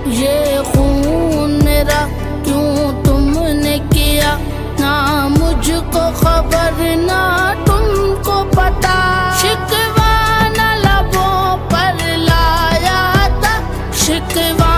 ये खून मेरा क्यों तुमने किया, ना मुझको खबर ना तुमको पता। शिकवा न लबों पर लाया था, शिकवा